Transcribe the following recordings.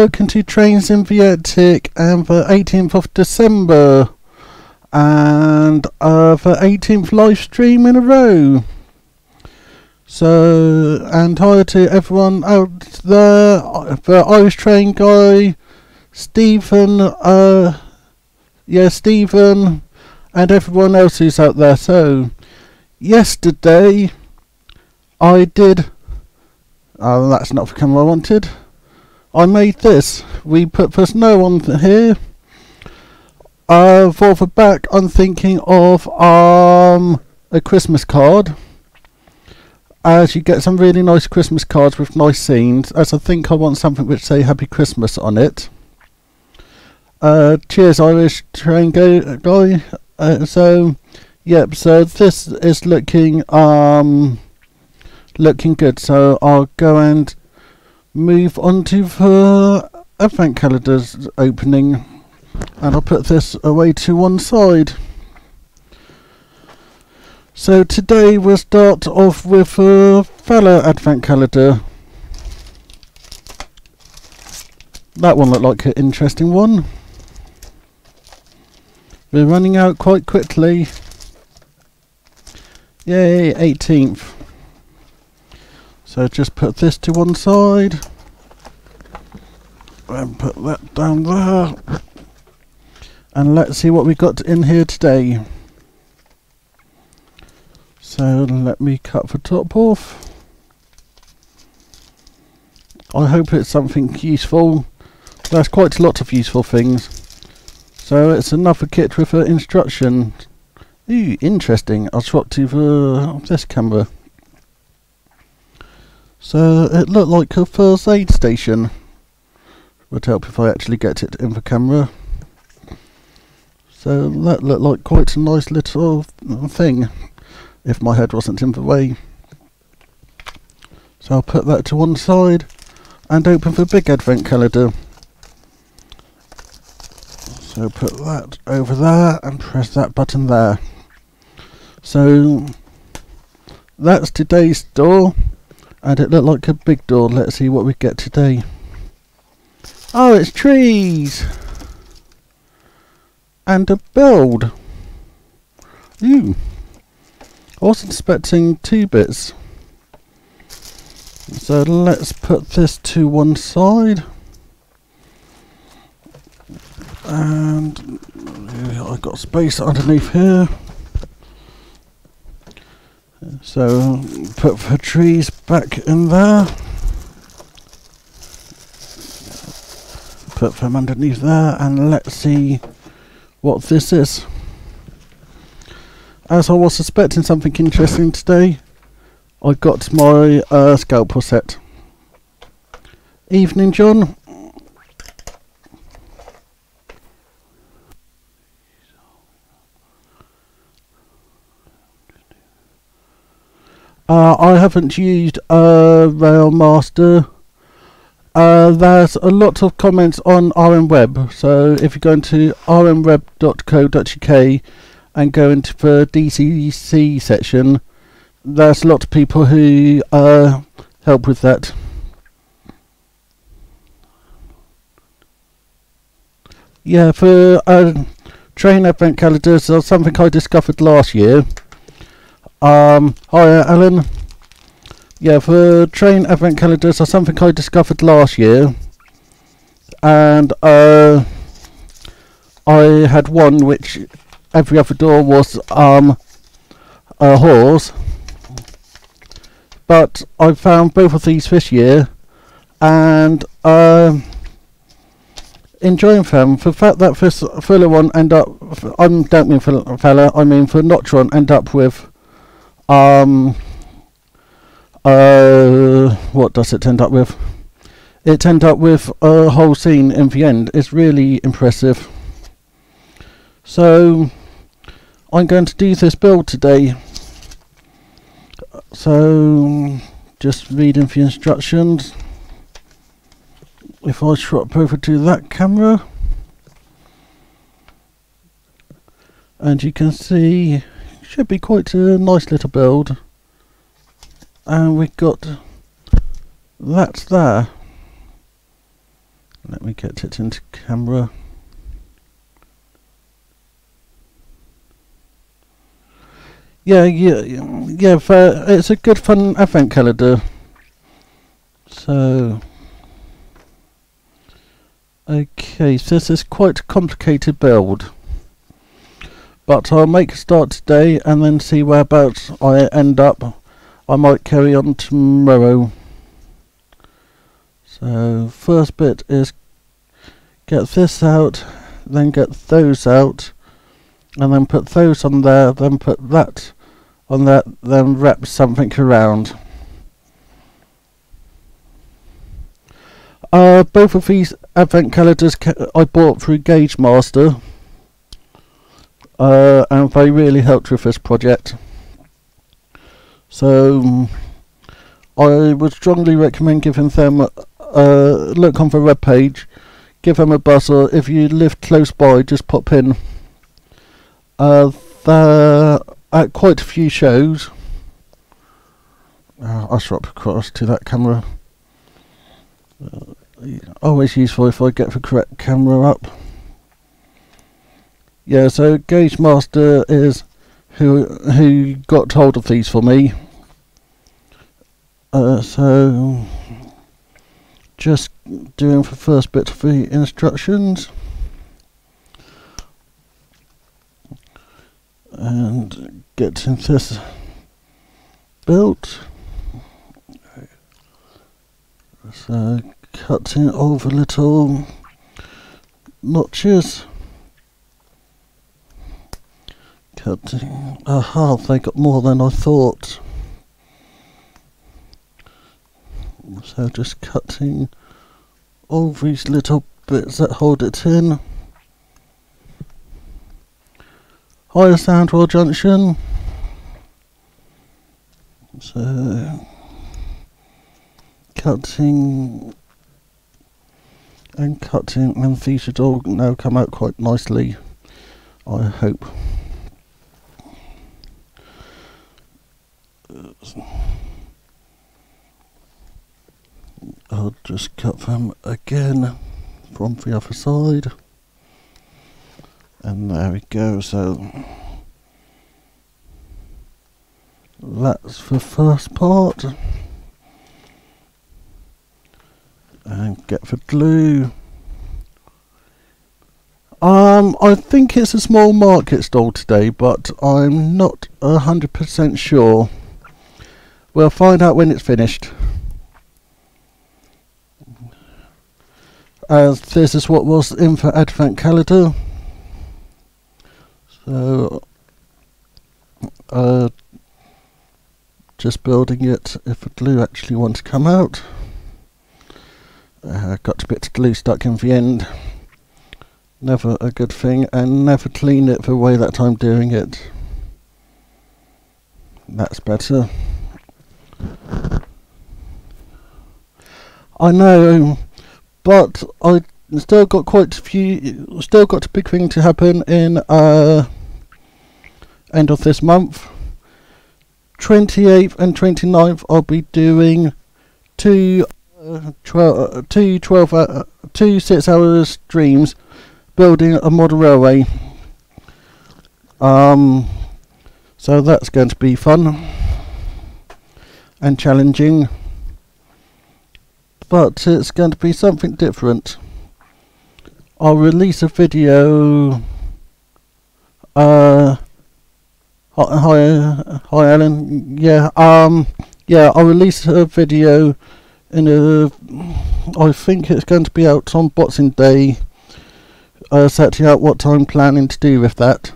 spoken to Trains in Viettic and the 18th of December and the 18th live stream in a row. So, and hi to everyone out there, the Irish Train guy, Stephen, Stephen, and everyone else who's out there. So, yesterday I did, oh, that's not the camera I wanted. I made this. We put the snow on here. For the back, I'm thinking of a Christmas card. As you get some really nice Christmas cards with nice scenes. As I think I want something which say Happy Christmas on it. Cheers, Irish Train guy. So, yep. So this is looking good. So I'll go and move on to the advent calendar's opening, and I'll put this away to one side. So today we'll start off with a fellow advent calendar. That one looked like an interesting one. We're running out quite quickly. Yay, 18th. So just put this to one side and put that down there, and let's see what we got in here today. So let me cut the top off. I hope it's something useful. There's quite a lot of useful things. So it's another kit with an instruction. Ooh, interesting. I'll swap to this camera. So it looked like a first aid station. Would help if I actually get it in the camera. So that looked like quite a nice little thing, if my head wasn't in the way. So I'll put that to one side and open the big advent calendar. So put that over there and press that button there. So that's today's door. And it looked like a big door. Let's see what we get today. Oh, it's trees! And a build. Ooh. I wasn't expecting 2 bits. So let's put this to one side. And I've got space underneath here. So put the trees back in there. Put them underneath there, and let's see what this is. As I was suspecting something interesting today, I got my scalpel set. Evening, John. I haven't used Railmaster. There's a lot of comments on RMWeb, so if you go into rmweb.co.uk and go into the DCC section, there's a lot of people who help with that. Yeah, for train advent calendars, there's something I discovered last year. Hi Alan. Yeah, for train advent calendars are something I discovered last year, and I had one which every other door was a horse, but I found both of these this year and enjoying them. The fact that this filler one end up, I don't mean fella, I mean for Notron end up with what does it end up with? It end up with a whole scene in the end. It's really impressive. So I'm going to do this build today. So just reading the instructions. If I swap over to that camera, and you can see should be quite a nice little build. And we've got that there. Let me get it into camera. Yeah, it's a good fun advent calendar. So, okay, so this is quite a complicated build, but I'll make a start today and then see whereabouts I end up. I might carry on tomorrow. So first bit is get this out, then get those out, and then put those on there, then put that on that, then wrap something around. Both of these advent calendars I bought through Gauge Master, and they really helped with this project. So I would strongly recommend giving them a look on the webpage, give them a buzz, or if you live close by, just pop in. They're at quite a few shows. I'll swap across to that camera. Always useful if I get the correct camera up. Yeah, so Gauge Master is who got hold of these for me. So just doing the first bit of the instructions and getting this built. So cutting all the little notches. Cutting. Aha, they got more than I thought. So just cutting all these little bits that hold it in. Higher Soundwell junction. So cutting and cutting, and these should all now come out quite nicely, I hope. I'll just cut them again from the other side, and there we go. So that's the first part, and get the glue. I think it's a small market stall today, but I'm not 100% sure. We'll find out when it's finished. As this is what was in the advent calendar. So just building it if the glue actually wants to come out. Got a bit of glue stuck in the end. Never a good thing, and never clean it the way that I'm doing it. That's better. I know, but I still got quite a few, still got a big thing to happen in end of this month. 28th and 29th I'll be doing two 6-hour streams building a model railway. So that's going to be fun and challenging, but it's going to be something different. I'll release a video. Hi Alan. Yeah, I'll release a video in I think it's going to be out on Boxing Day, setting out what I'm planning to do with that.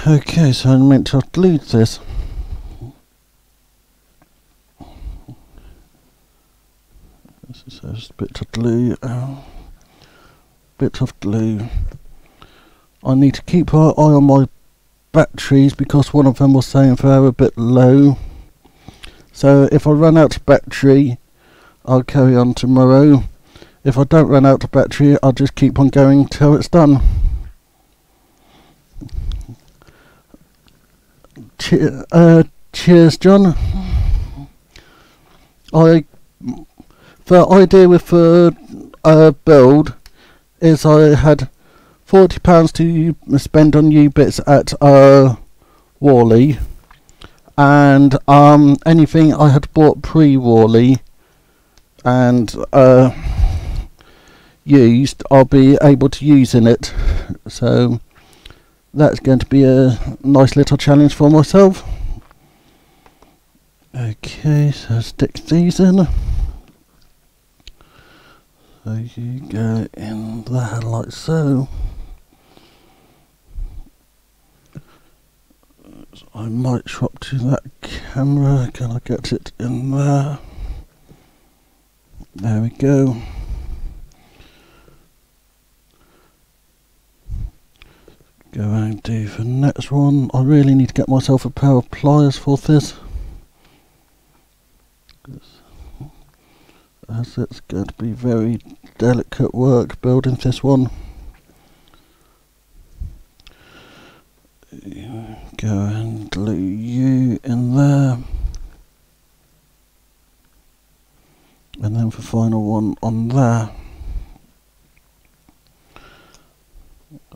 Okay, so I'm meant to glue this. This is just a bit of glue. Bit of glue. I need to keep an eye on my batteries because one of them was saying they're a bit low. So if I run out of battery, I'll carry on tomorrow. If I don't run out of battery, I'll just keep on going till it's done. Cheers, John. the idea with the build is I had £40 to spend on new bits at Worley, and anything I had bought pre-Worley and used, I'll be able to use in it. So that's going to be a nice little challenge for myself. Okay, so stick these in. So you go in there like so. I might swap to that camera. Can I get it in there? There we go. Go and do the next one. I really need to get myself a pair of pliers for this, as it's going to be very delicate work building this one. Go and glue you in there, and then the final one on there.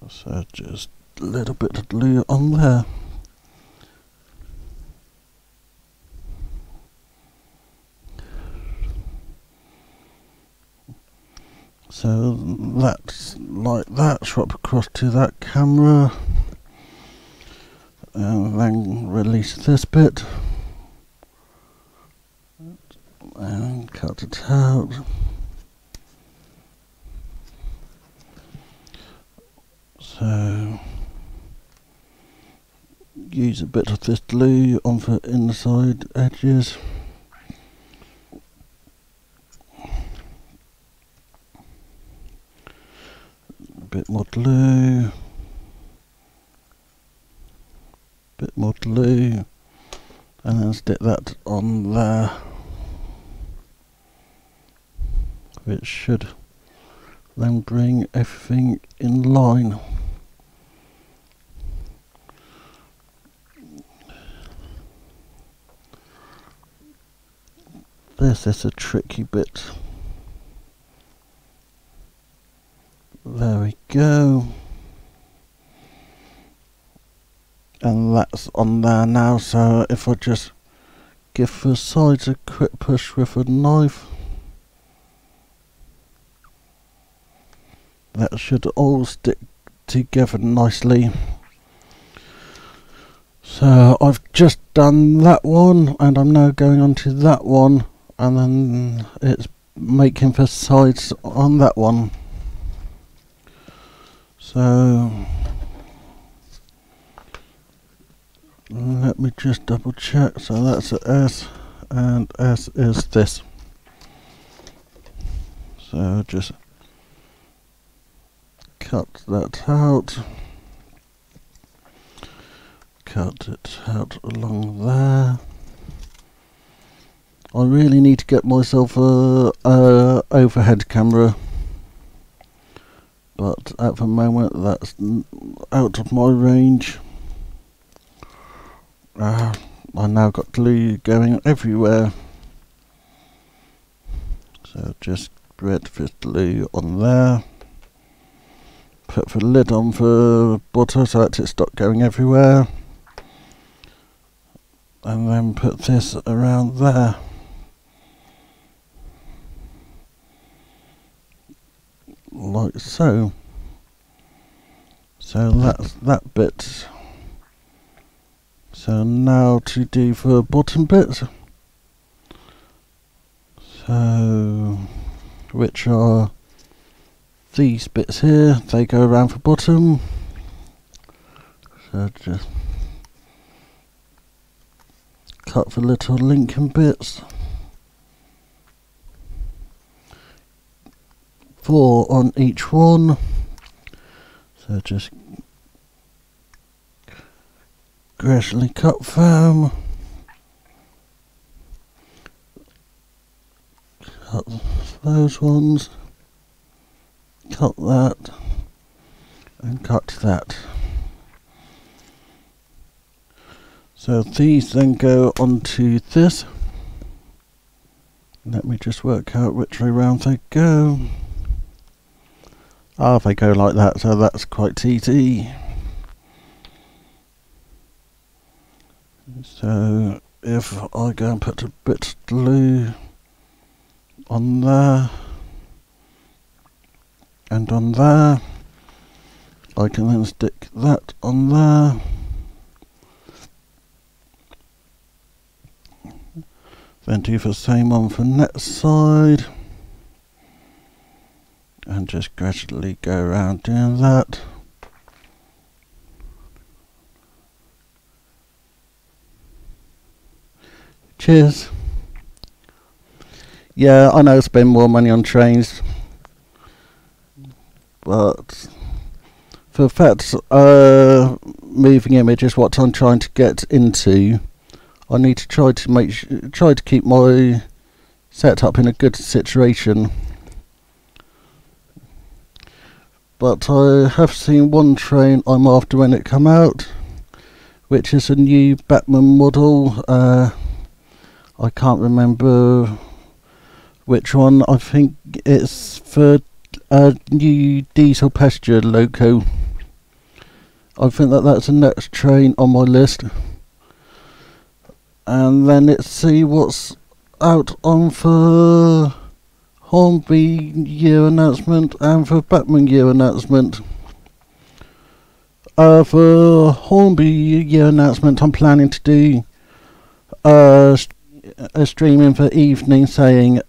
So just a little bit of glue on there. So that's like that. Swap across to that camera, and then release this bit and cut it out. So use a bit of this glue on the inside edges. A bit more glue. Bit more glue, and then stick that on there, which should then bring everything in line. This is a tricky bit. There we go. And that's on there now, so if I just give the sides a quick push with a knife, that should all stick together nicely. So I've just done that one, and I'm now going on to that one, and then it's making the sides on that one. So let me just double check. So that's a S, and S is this. So just cut that out. Cut it out along there. I really need to get myself a overhead camera, but at the moment that's out of my range. I now got glue going everywhere, so just spread this glue on there, put the lid on the butter so that it stopped going everywhere, and then put this around there. Like so. So that's that bit. So now to do the bottom bit. So, which are these bits here, they go around the bottom. So just cut the little linking bits. 4 on each one. So just gradually cut them. Cut those ones. Cut that. And cut that. So these then go onto this. Let me just work out which way round they go. Ah, they go like that, so that's quite easy. So if I go and put a bit of glue on there and on there, I can then stick that on there. Then do the same on the next side. And just gradually go around doing that. Cheers. Yeah, I know I spend more money on trains, but for fact, moving image is what I'm trying to get into. I need to try to keep my setup in a good situation. But I have seen one train I'm after when it come out, which is a new Batman model. I can't remember which one. I think it's for a new diesel passenger loco. I think that's the next train on my list. And then let's see what's out on for Hornby year announcement and for Batman year announcement. For Hornby year announcement, I'm planning to do a stream in the evening saying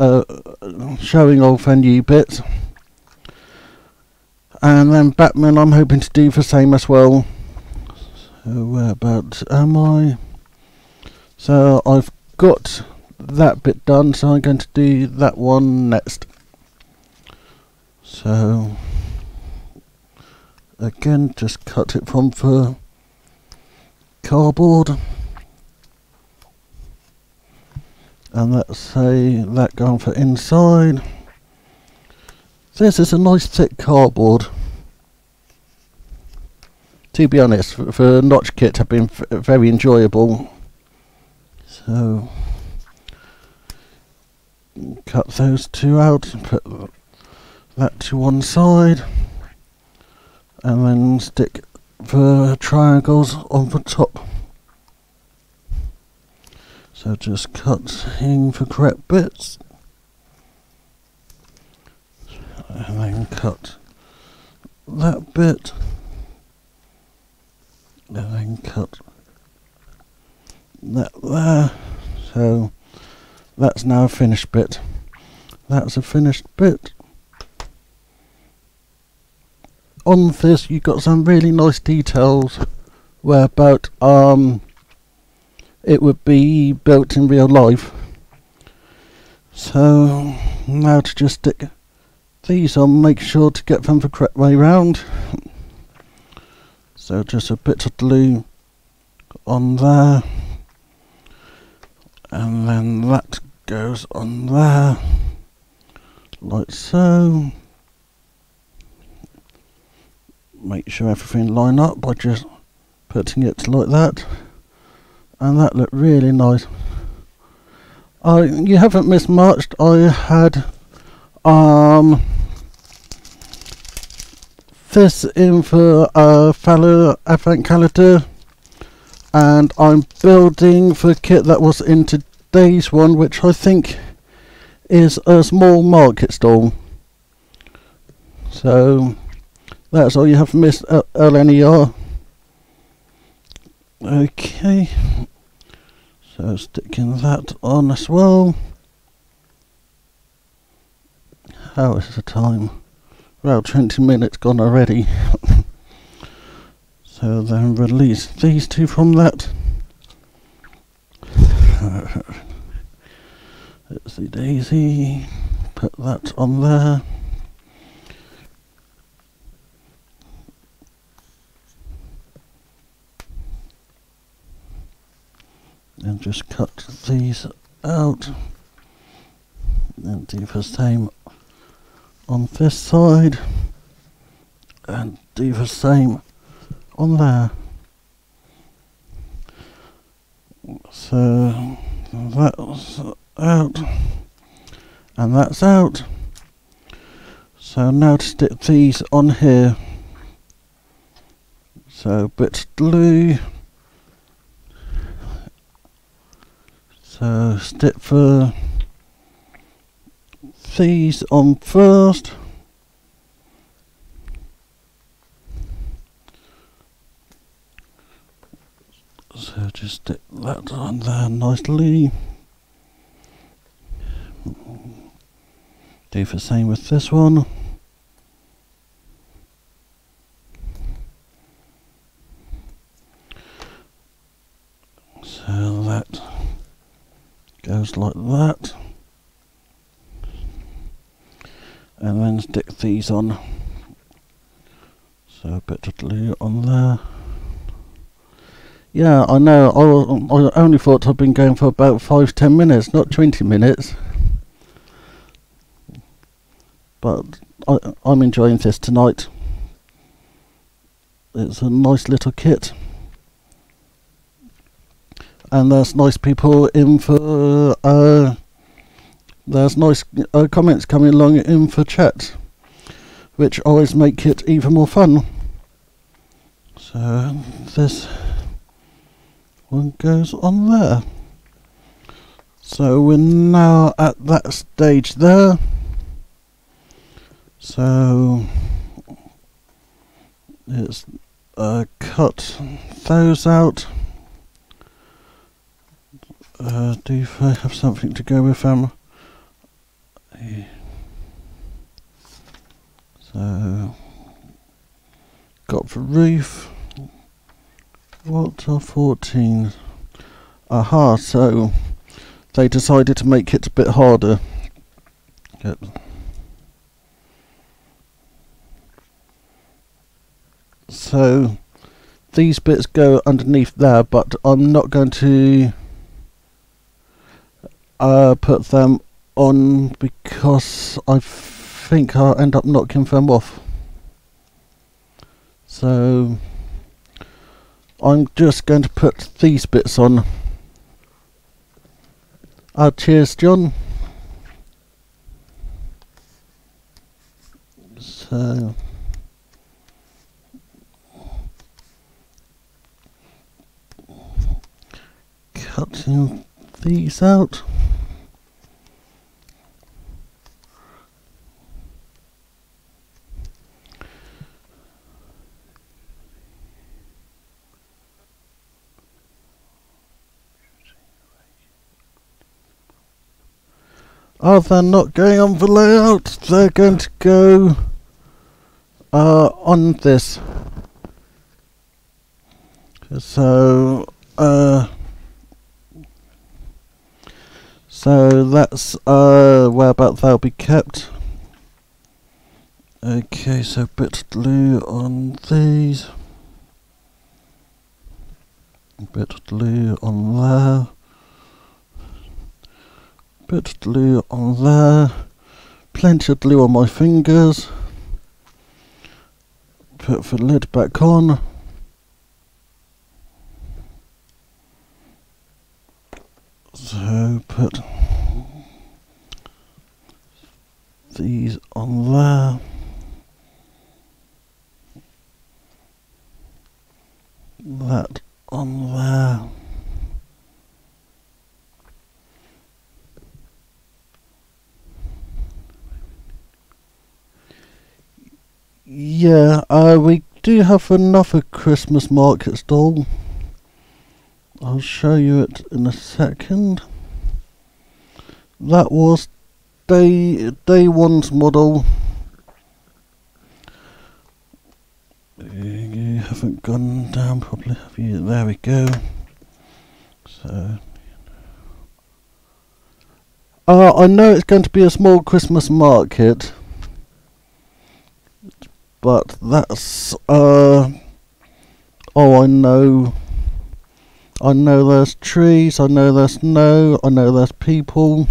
showing off a new bits, and then Batman I'm hoping to do the same as well. So whereabouts am I? So I've got that bit done, so I'm going to do that one next. So again, just cut it from the cardboard, and let's say that going for inside. This is a nice thick cardboard. To be honest, the notch kits have been very enjoyable. So cut those two out, put that to one side, and then stick the triangles on the top. So just cutting the correct bits, and then cut that bit, and then cut that there. So that's now a finished bit. That's a finished bit. On this you've got some really nice details whereabout it would be built in real life. So now to just stick these on, make sure to get them the correct way round. So just a bit of glue on there, and then that goes on there like so. Make sure everything line up by just putting it like that, and that looked really nice. You haven't missed much. I had this in for fellow advent calendar, and I'm building the kit that was in today's one, which I think is a small market stall. So that's all you have missed, LNER. Okay, so sticking that on as well. How is the time? Well, 20 minutes gone already. So then release these two from that. Oopsie daisy. Put that on there. And just cut these out. And do the same on this side. And do the same on there. So that's out. and that's out. So now to stick these on here. So bit of glue. So stick for these on first. So just stick that on there nicely. Do the same with this one. So that goes like that. And then stick these on. So a bit of glue on there. Yeah, I know, I only thought I'd been going for about 5-10 minutes, not 20 minutes. But I'm enjoying this tonight. It's a nice little kit. And there's nice people in for, there's nice comments coming along in for chat, which always make it even more fun. So this one goes on there. So we're now at that stage there. So it's cut those out. Do I have something to go with them? So got the roof. What are 14? Aha, so they decided to make it a bit harder. Good. So these bits go underneath there, but I'm not going to put them on because I think I'll end up knocking them off. So I'm just going to put these bits on. Cheers, John. So cutting these out. Oh, they're not going on the layout, they're going to go on this. So that's whereabouts they'll be kept. Okay, so bit of glue on these. A bit of glue on there. Bit of glue on there. Plenty of glue on my fingers. Put the lid back on. So put these on there. That on there. Yeah, we do have another Christmas market stall. I'll show you it in a second. That was day one's model. You haven't gone down properly, have you? There we go. So I know it's going to be a small Christmas market, but that's oh, I know there's trees, I know there's snow, I know there's people,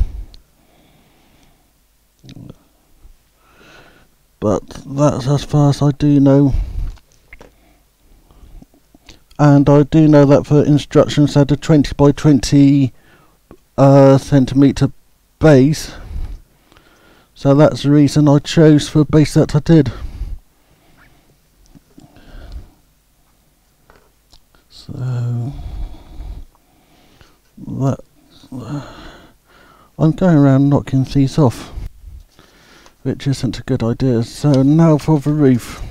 but that's as far as I do know. And I do know that the instructions had a 20 by 20 centimetre base, So that's the reason I chose for base that I did. So that I'm going around knocking these off, which isn't a good idea. So now for the roof.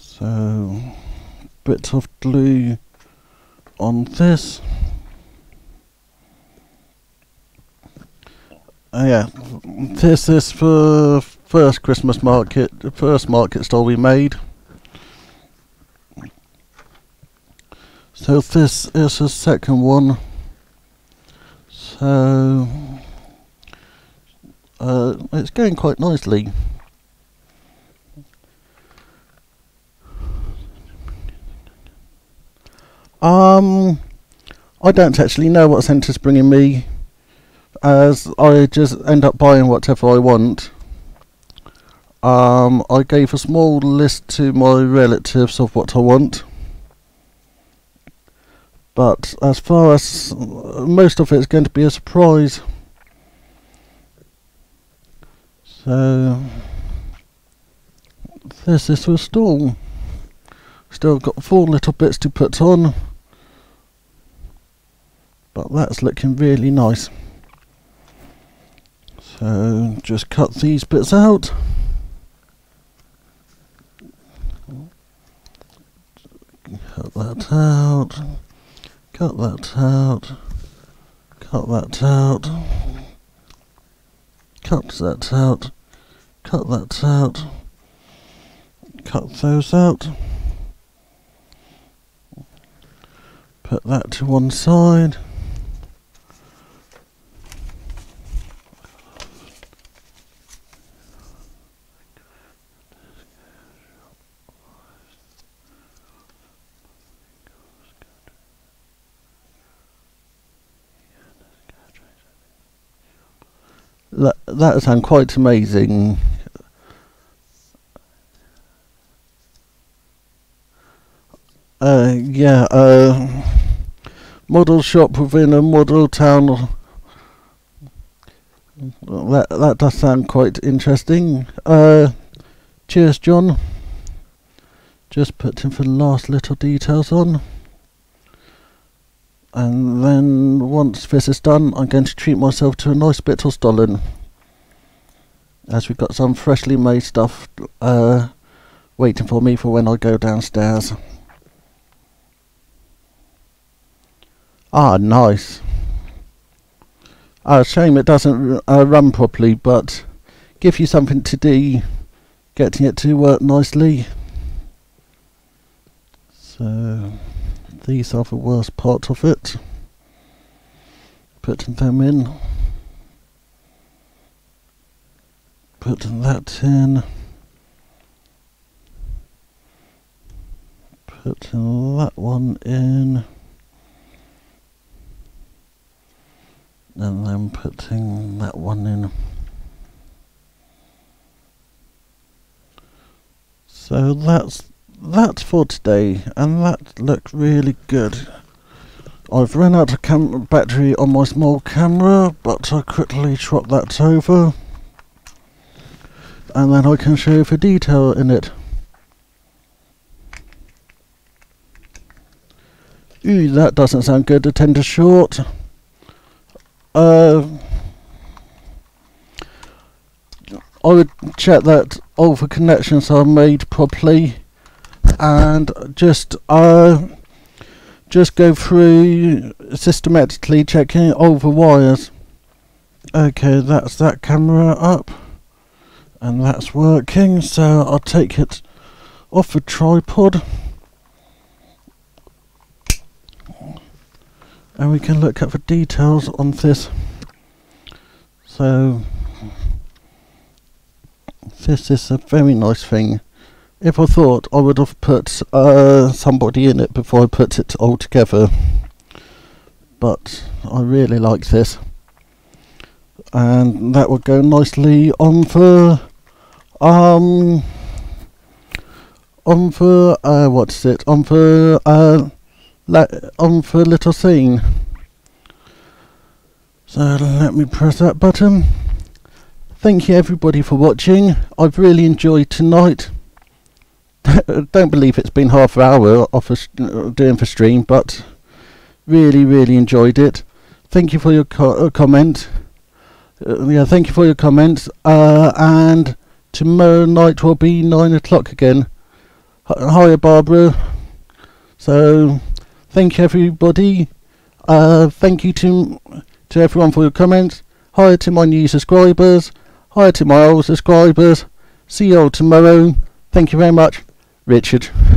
So bit of glue on this. Yeah, this is the first Christmas market, the first market stall we made. So this is the second one. So it's going quite nicely. I don't actually know what centre's bringing me, as I just end up buying whatever I want. I gave a small list to my relatives of what I want, but as far as most of it is going to be a surprise. So this is the stall. Still got 4 little bits to put on, but that's looking really nice. So just cut these bits out. Cut that out. Cut that out. Cut that out. Cut that out. Cut that out. Cut those out. Put that to one side. That sounds quite amazing. Model shop within a model town. That does sound quite interesting. Cheers, John. Just putting the last little details on. And then once this is done, I'm going to treat myself to a nice bit of Stollen, as we've got some freshly made stuff waiting for me for when I go downstairs. Ah, nice. Shame it doesn't run properly, but give you something to do, getting it to work nicely. So these are the worst part of it. Putting them in. Putting that in. Putting that one in. And then putting that one in. So that's for today, and that looked really good. I've run out of battery on my small camera, but I quickly swap that over, and then I can show you the detail in it. Ooh, that doesn't sound good. A tender short. I would check that all the connections are made properly, and just go through systematically checking all the wires. Okay, that's that camera up, and that's working, so I'll take it off the tripod, and we can look at the details on this. So this is a very nice thing. If I thought, I would have put somebody in it before I put it all together, but I really like this, and that would go nicely on the little scene. So let me press that button. thank you everybody for watching. I've really enjoyed tonight. Don't believe it's been half an hour off doing for stream, but really enjoyed it. Thank you for your comment. Yeah, thank you for your comments. And tomorrow night will be 9 o'clock again. Hiya, Barbara. So, thank you everybody. Thank you to everyone for your comments. Hi to my new subscribers. Hi to my old subscribers. See you all tomorrow. Thank you very much. Richard.